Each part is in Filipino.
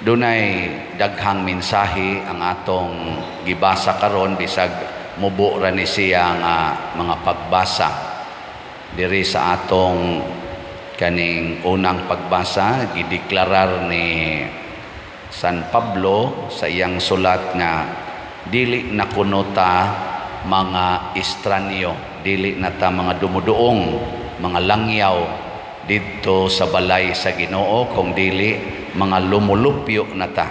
Dunay daghang mensahe ang atong gibasa karon bisag mubo ra ni siya nga mga pagbasa diri sa atong kaning unang pagbasa. Gideklarar ni San Pablo sa iyang sulat nga dili na kuno ta mga estranyo, dili na ta mga dumuduong, mga langyaw didto sa balay sa Ginoo, kung dili mga lumulupyo na ta.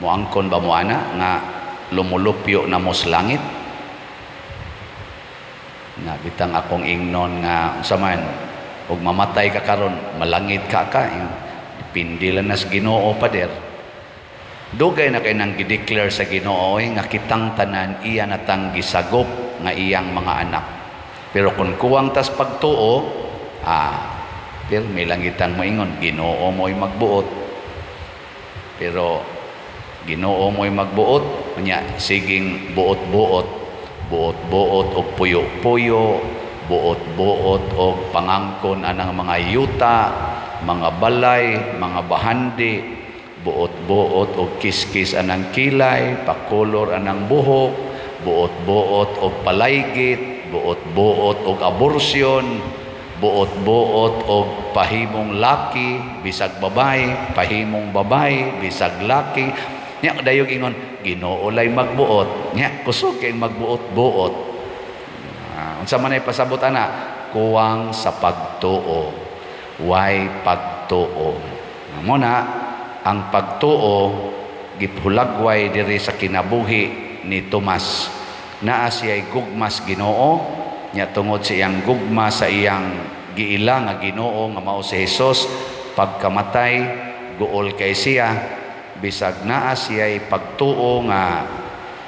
Muangkon ba mo ana nga lumulupyo na mo sa langit? Na bitang akong ingnon nga unsa man ug mamatay ka karon malangit ka pindilan na sa Ginoo pader. Dugay na kay nang gideclare sa Ginoo nga kitang tanan iya natang gisagop nga iyang mga anak. Pero kung kuwang tas pagtuo, pero may langitan mo ingon, Ginoo mo'y magbuot. Pero Ginoo mo'y magbuot, unya siging buot-buot, buot-buot og puyo-puyo, buot-buot og pangangkon anang mga yuta, mga balay, mga bahandi, buot-buot og kiskis anang kilay, pakolor anang buhok, buot-buot og palaygit, buot-buot og abortion, buot-buot og pahimong laki bisag babay, pahimong babay bisag laki. Nya dayog ingon, Ginoo lay magbuot. Nya kusog kay magbuot-buot. Unsa man ay pasabot ana? Kuwang sa pagtuo. Way pagtuo. Mo na ang pagtuo gipulagway diri sa kinabuhi ni Tomas. Naa siya'y gugmas Ginoo, nya tungod sa iyang gugma sa iyang giila nga Ginoo nga mao si Hesus, pagkamatay guol kay siya, bisag naa siya'y pagtuo nga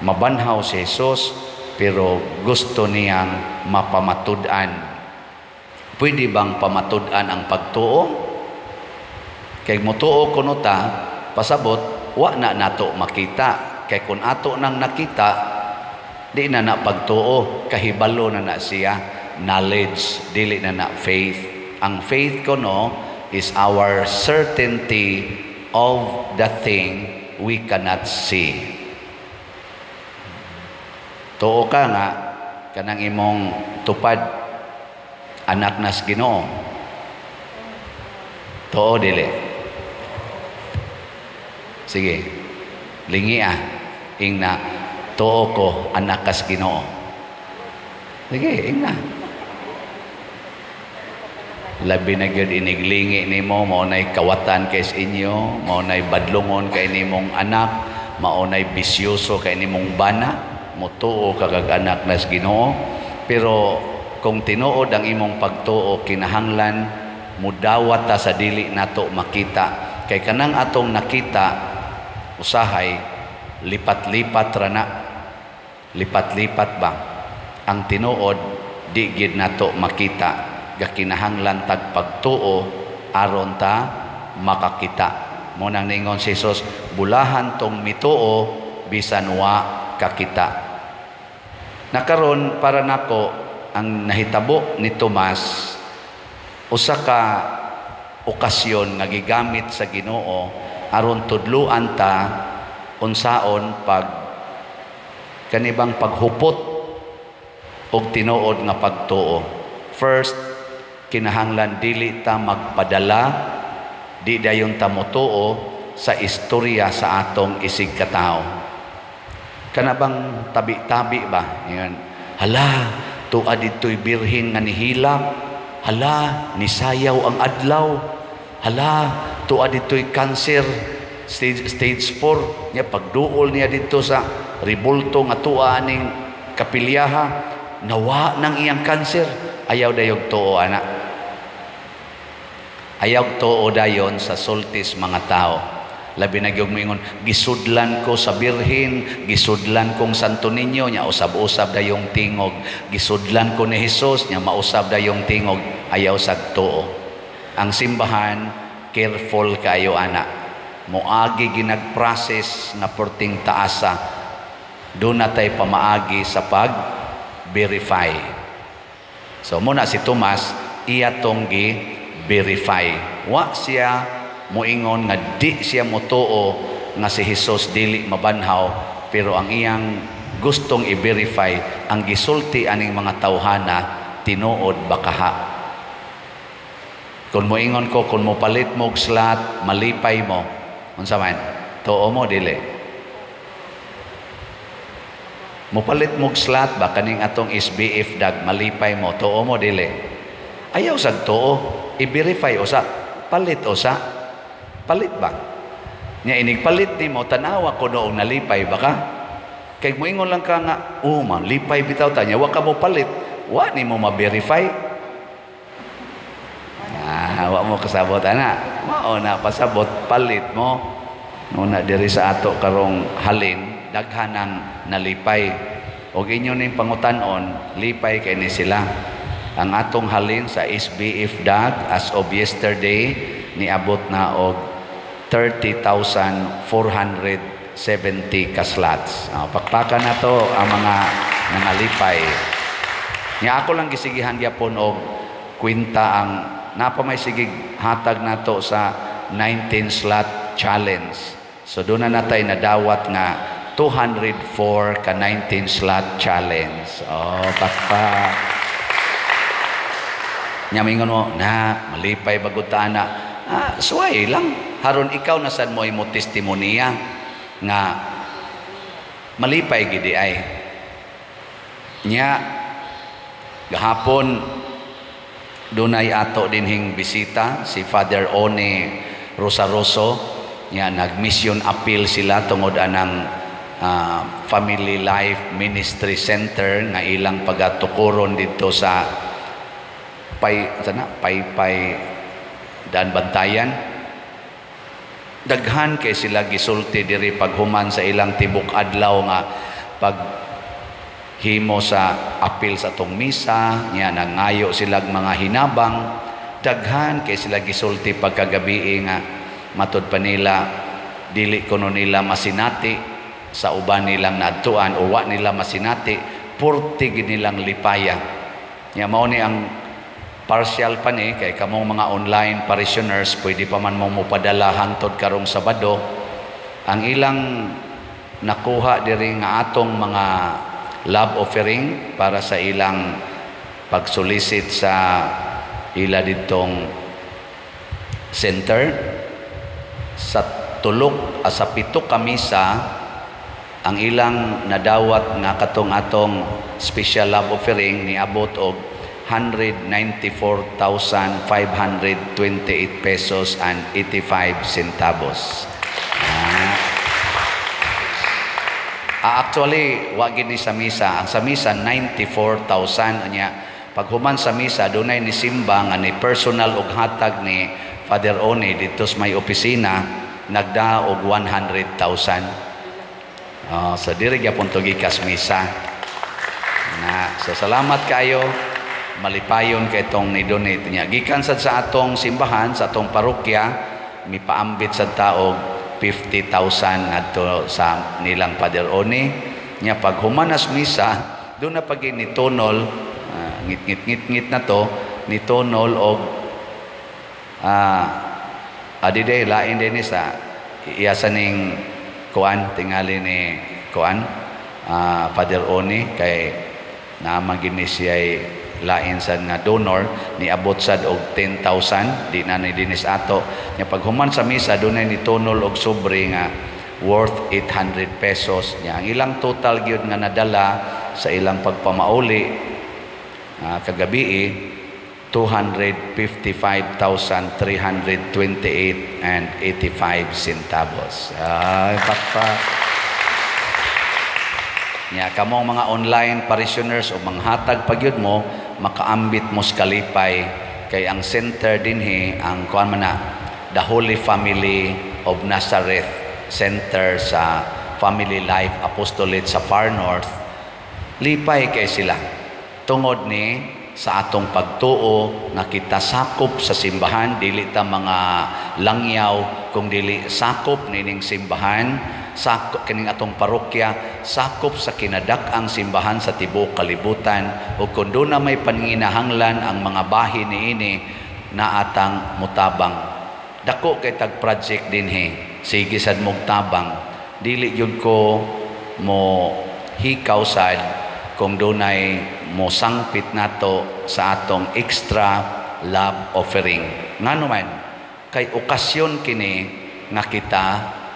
mabanhaw si Hesus, pero gusto niyang mapamatud-an. Pwede bang pamatud-an ang pagtuo? Kay mutuo kuno ta, pasabot wa na nato makita. Kay kun ato nang nakita, di na na pagtuo, kahibalo na na siya, knowledge, dili na na faith. Ang faith kuno is our certainty of the thing we cannot see. Tuo ka nga kanang imong tupad anak nas Ginoo. Tuo dili. Sige, lingi ingna, tuo ko anak kas Ginoo. Sige, ingna. Labi na gyud iniglingi nimo, mao nay kawatan kay sa inyo, mao nay badlongon kay nimong anak, mao nay bisyoso kay nimong bana, mutuo kag anak nas Ginoo. Pero kung tinuod ang imong pagtuo, kinahanglan mudawat ta sa dili nato makita. Kay kanang atong nakita usahay lipat-lipat ra na. Lipat-lipat ba? Ang tinuod di gid nato makita. Gakinahanglan tag pagtuo aron ta makakita. Mo nang ningon si Jesus, bulahan tong mituo bisan wa kakita. Nakaron para nako ang nahitabo ni Tomas, usa ka okasyon nga gigamit sa Ginoo aron tudluan ta unsaon kanibang paghupot og tinuod nga pagtuo. First, kinahanglan dili ta magpadala, di dayon ta motuo sa istorya sa atong isig katao. Kanabang tabi-tabi ba? Yan. Hala, tuad dito'y birhen nga nihilak. Hala, nisayaw ang adlaw. Hala, tuad dito'y cancer, stage 4. Nya pagduol niya dito sa ribulto nga tuwa ning kapilyaha, nawa ng iyang cancer. Ayaw dayog tuo, anak. Ayaw tuo dayon sa sultis mga tao. Labi na gyud moingon, gisudlan ko sa birhen, gisudlan kong Santo Niño, nya usab-usab dayong tingog. Gisudlan ko ni Hesus, nya mausab dayong tingog. Ayaw sag tuo. Ang simbahan, careful kayo anak. Moagi ginag-process na perting taasa. Doon na tayo pamaagi sa pag-verify. So muna si Tomas, iya tong gi-verify. Wa siya moingon nga di siya motuo nga si Jesus dili mabanhaw, pero ang iyang gustong i-verify ang gisulti aning mga tawhana tinuod bakaha. Kung moingon ko, kung mo palit mo og slot, malipay mo, unsa man, tuo mo dili. Mo palit mo og slot ba kaning atong SBF dag, malipay mo, tuo mo dili. Ayaw sad tuo, i-verify usa, palit usa, palit ba? Nya inig palit nimo, tanawa ko noong nalipay ba ka? Kay moingon lang ka nga, man, lipay bitaw ta, nya wa ka mo palit, wa nimo ma-verify. Wa mo kasabot ana, mao na pasabot, palit mo. Una diri sa ato karong halin, daghanang nalipay. Og inyo ning pangutan-on, lipay kay ni sila. Ang atong halin sa SBF dag as of yesterday niabot na og 30,470 ka slots. Pakpakan na to ang mga nangalipay. Nya ako lang gisigihan gyapon og kwenta ang napa may sigig hatag nato sa 19 slot challenge. So doon na natay nadawat nga 204 ka 19 slot challenge. Pakpak. Nyamingon mo, na, malipay bagutaan na. Suway lang. Haron ikaw na sad mo imo testimonya nga malipay gidi ay. Nya, gahapon, dunay ato dinhing bisita si Father One Rosaroso. Nya nag-mission appeal sila tungod anang Family Life Ministry Center nga ilang pagatukuron dito sa Paypay Dan Bantayan. Daghan kay sila gisulti diri paghuman sa ilang tibok adlaw nga pag himo sa apil sa tong misa, nya nangayo sila mga hinabang. Daghan kay sila gisulti pagkagabi nga matud pa nila dili kuno nila masinati sa uban nilang naadtuan o wa nila masinati, purti nilang lipaya. Nya mao ni ang partial pa ni kay kamong mga online parishioners pwede pa man mo mopadala hangtod karong Sabado ang ilang nakuha diri nga atong mga love offering para sa ilang pagsolicit sa ila ditong center. Sa sa pito ka misa ang ilang nadawat nga katong atong special love offering niabot og 194,528 pesos and 85 centavos. Actually, wa gid ni sa misa. Ang sa misa 94,000 anya. Paghuman sa misa dunay ni simba nga ni personal og hatag ni Father One dito sa may opisina nagda og 100,000. So diri gyapon to gikas misa. So salamat kayo. Malipayon kay itong ni-donate niya. Gikan sad sa atong simbahan, sa atong parokya, mipaambit sa taog 50,000 adto sa nilang Father One. Nya pag humanas misa, doon na pag nitonol, ngit na to, nitonol og adiday lain din sa iyasa ning kuan tingali ni kuan Father One kay naman gini siya lain sad nga donor ni abot sad og 10,000 di na ni dinis ato nya paghuman sa misa dunay ni tonol og sobre nga worth 800 pesos nya ang ilang total gyud nga nadala sa ilang pagpamauli kagabi 255,328 and 85 centavos. Nya kamong mga online parishioners o manghatag pagyud mo makaambit mo sa kalipay kay ang center dinhi ang kuan man na the Holy Family of Nazareth Center sa Family Life Apostolate sa Far North. Lipay kay sila tungod ni sa atong pagtuo nga kita sakop sa simbahan dili ta mga langyaw kung dili sakop nining simbahan sakop kining atong parokya sakop sa kinadak-ang simbahan sa tibuok kalibutan ug kun do na may panginahanglan ang mga bahin niini na atang mutabang dako kay tag project din sige sad mog tabang, dili yun ko mo hikaw sad kung dunay mo sangpit nato sa atong extra love offering. Ngano man kay okasyon kini nga kita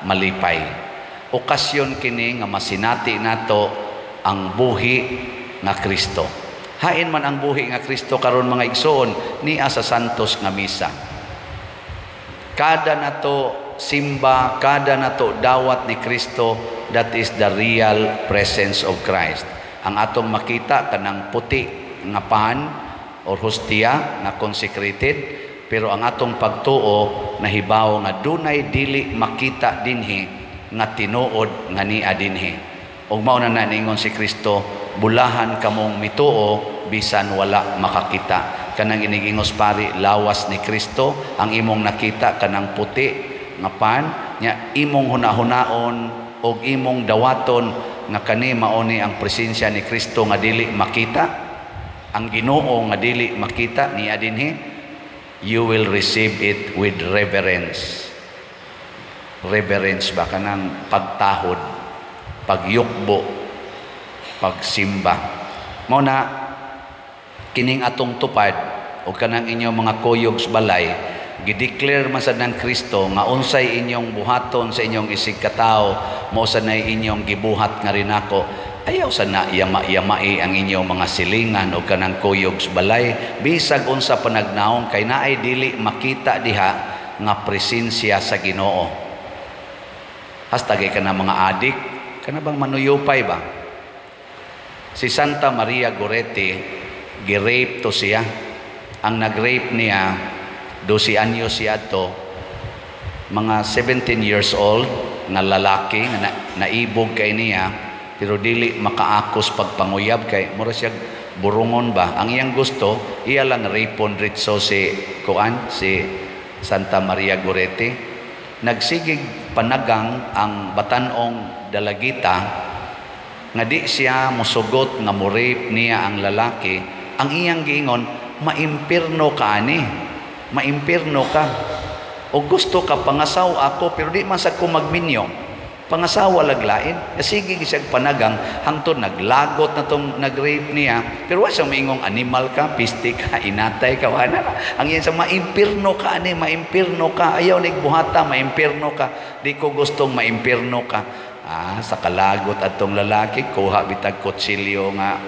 malipay, okasyon kini nga masinati nato ang buhi nga Kristo. Hain man ang buhi nga Kristo karon mga igsoon niya sa santos nga misa. Kada nato simba, kada nato dawat ni Kristo, that is the real presence of Christ. Ang atong makita kanang puti nga pan or hostia nga consecrated, pero ang atong pagtuo nahibaw nga dunay dili makita dinhi nga tinuod nga niya dinhi. Ug mao na ningon si Kristo, bulahan kamong mituo bisan wala makakita. Kanang inigingos pari, lawas ni Kristo ang imong nakita kanang puti nga pan nya imong hunahunaon og imong dawaton nga kani mauni ang presensya ni Kristo nga dili makita, ang Ginoo nga dili makita niya dinhi. You will receive it with reverence. Reverence ba kanang pagtahod, pagyukbo, pagsimba. Mao na kining atong tupad o kanang inyong mga kuyog sa balay, gideclare man sad ng Kristo nga unsay inyong buhaton sa inyong isig katao, mao sanay inyong gibuhat nga rin ako. Ayaw sana yama-yamai ang inyong mga silingan o kanang kuyog sa balay, bisag unsa panagnaong kay naay dili makita diha nga presensya sa Ginoo. Hasta kay kana mga adik, kana bang manuyupay ba? Si Santa Maria Goretti, gi-rape to siya. Ang nag-rape niya, 12 anyos siya to, mga 17 years old na lalaki, na naibog kay niya, pero dili makaakos pagpanguyab kay mura siya burungon ba. Ang iyang gusto, iya lang rapon ritso si Santa Maria Goretti. Nagsigig panagang ang batanong dalagita nga di siya musugot nga mo-rape niya ang lalaki. Ang iyang giingon, maimpirno ka ani, maimpirno ka. O gusto ka pangasaw ako pero di man sad ko magminyo, pangasawa laglain. Sige gisag panagang hangtod naglagot na tong nag-rape niya, pero wa siya maingong animal ka, piste ka, inatay ka, wala na. Ang iyan sa maimpirno ka ani, maimpirno ka, ayaw nigbuhata, maimpirno ka. Di ko gustong maimpirno ka. Sa kalagot atong lalaki, kuha bitag kutsilyo nga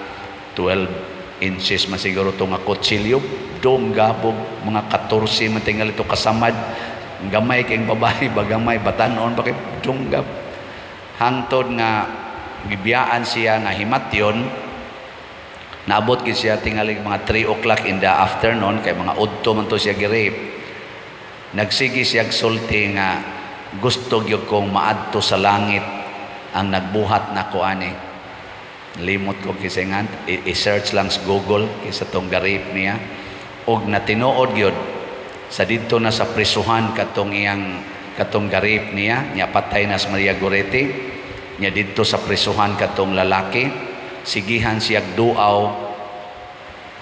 12 inches man siguro itong kutsilyo, dom gabog mga 14 man tingal ito kasamad, gamay kayong babae bagamay batanon bakit dom gab hangtod nga gibiyaan siya nga himatyon. Naabot gid siya tingali mga 3 o'clock in the afternoon kay mga udto man to siya gi-rape. Nagsigi siya sulti nga gusto gyud kong maadto sa langit ang nagbuhat nako ani. Limot ko kisingan, i-search lang sa Google kisa tong ga-rape niya. Og natinuod gyud sa dito na sa prisuhan katong ga-rape niya, nya patay na si Maria Goretti. Nya dito sa prisuhan katong lalaki, sigihan siya duaw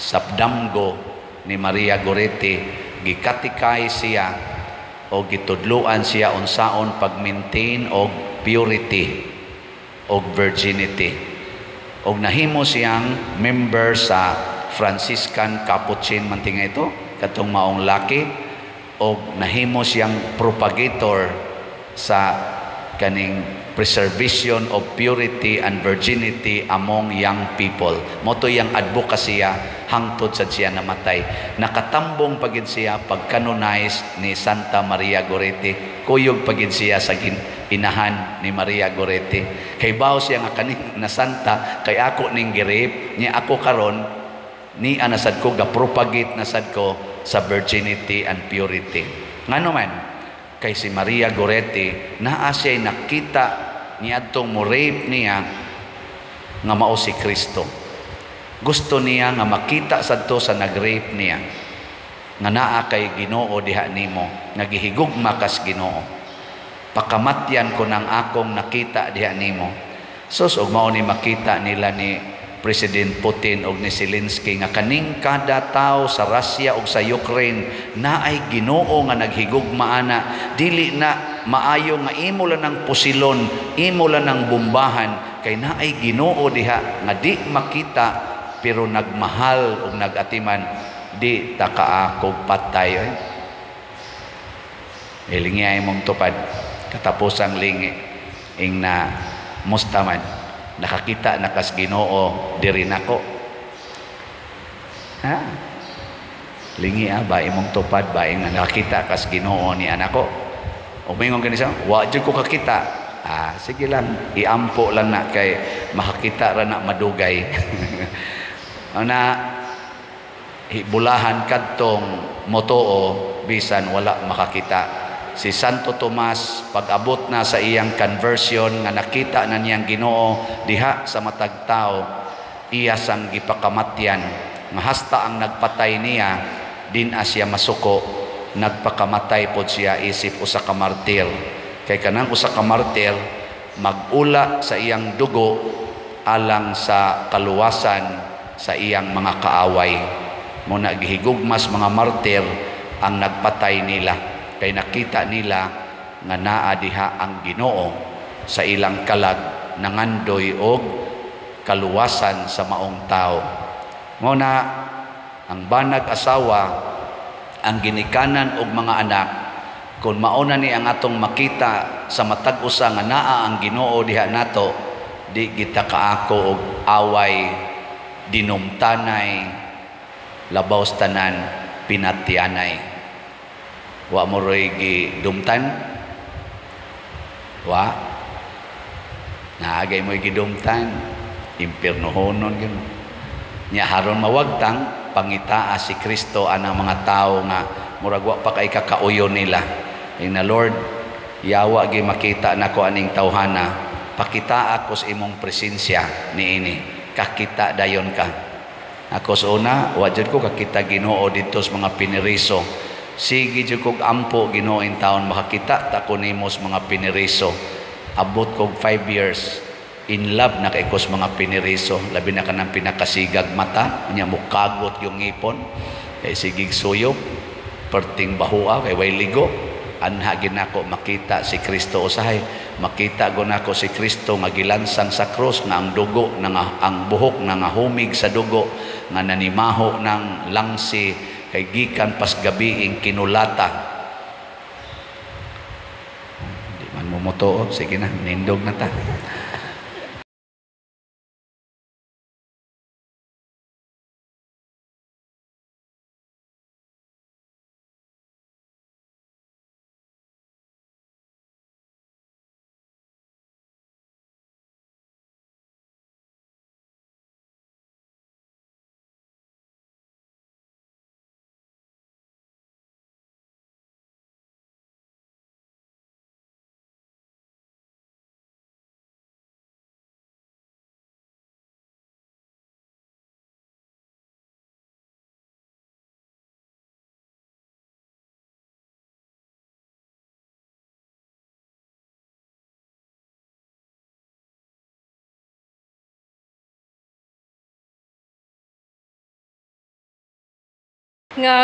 sa damgo ni Maria Goretti, gikatikay siya o gitudluan siya unsaon pag-maintain og purity og virginity. Og nahimo siyang member sa Franciscan Capuchin mantinga ito katong maong laki, og nahimo siyang propagator sa kaning preservation of purity and virginity among young people. Moto yang advokasya hangtod sa siya namatay. Nakatambong pagid siya pag-canonize ni Santa Maria Goretti. Kuyog pagid siya sa inahan ni Maria Goretti. Kay bawo siya nga kaning na santa kay ako ning gi-rape niya ako karon ni anasad ko ga-propagate nasad ko sa virginity and purity. Ngano man kay si Maria Goretti naa siya nakita niadtong mo rape niya nga mao si Kristo. Gusto niya nga makita sadto sa nag-rape niya nga naa kay Ginoo diha nimo, nagihigugma kas Ginoo. Pakamatyan ko ng akong nakita diha nimo. Sus og mao ni makita nila ni President Putin og ni Zelensky nga kaning kada tawo sa Russia ug sa Ukraine naay Ginoo nga naghigugma ana, dili na maayo nga imo lang ng pusilon, imo lang ng bombahan, kay naay Ginoo diha nga di makita pero nagmahal ug nagatiman, di ta kaakog patay. Ilingi ay mong tupad katapusang lingi ing na mustaman nakakita nakas Ginoo diri nako. Ha? Lingi ba imong tupad ba ing nakakita kas Ginoo ni anako? O mingon kanisa, wa jud ko kakita. Sige lang, iampo lang na kay makakita ra na madugay. Ana bulahan kadtong motoo bisan wala makakita. Si Santo Tomas pag-abot na sa iyang conversion nga nakita na niyang Ginoo diha sa matag tao, iya sang gipakamatyan nga hasta ang nagpatay niya din siya masuko, nagpakamatay pod siya isip usa ka martir. Kay kanang usa ka martir magula sa iyang dugo alang sa kaluwasan sa iyang mga kaaway. Muna gihigugmas mga martir ang nagpatay nila. Kay nakita nila nga naa diha ang Ginoo sa ilang kalag nangandoy og kaluwasan sa maong tao. Nguna ang banag asawa ang ginikanan og mga anak, kung mauna ni ang atong makita sa matag usa nga naa ang Ginoo diha nato, di kita kaako og away, dinumtanay, labaw tanan, pinatianay. Wa mo roy gidumtan, wa naagay mo gidumtan, impiernohonon gyud nya haron mawagtang pangitaa si Kristo anang mga tao nga murag wa pa kay kakauyon nila. Na Lord, yawa gi makita nako aning tawhana, pakita ako sa imong presensya niini, kakita dayon ka. Ako sa una wa jud ko kakita Ginoo dito sa mga piniriso. Sige jud kog ampo Ginoo in taon makakita ta ko nimo sa mga piniriso. Abot kog 5 years in love na kay kos mga piniriso, labi na kanang pinakasigag mata nya mukagot yung ngipon kay sigig suyop perting bahua kay way ligo. Anha ginako makita si Kristo usahay, makita gunako si Kristo nga gilansang sa krus nga ang dugo ang buhok nga humig sa dugo nga nanimaho ng langsi kay gikan pas gabi ing kinulata. Di man mo motoo, sige na, nindog na ta. Nga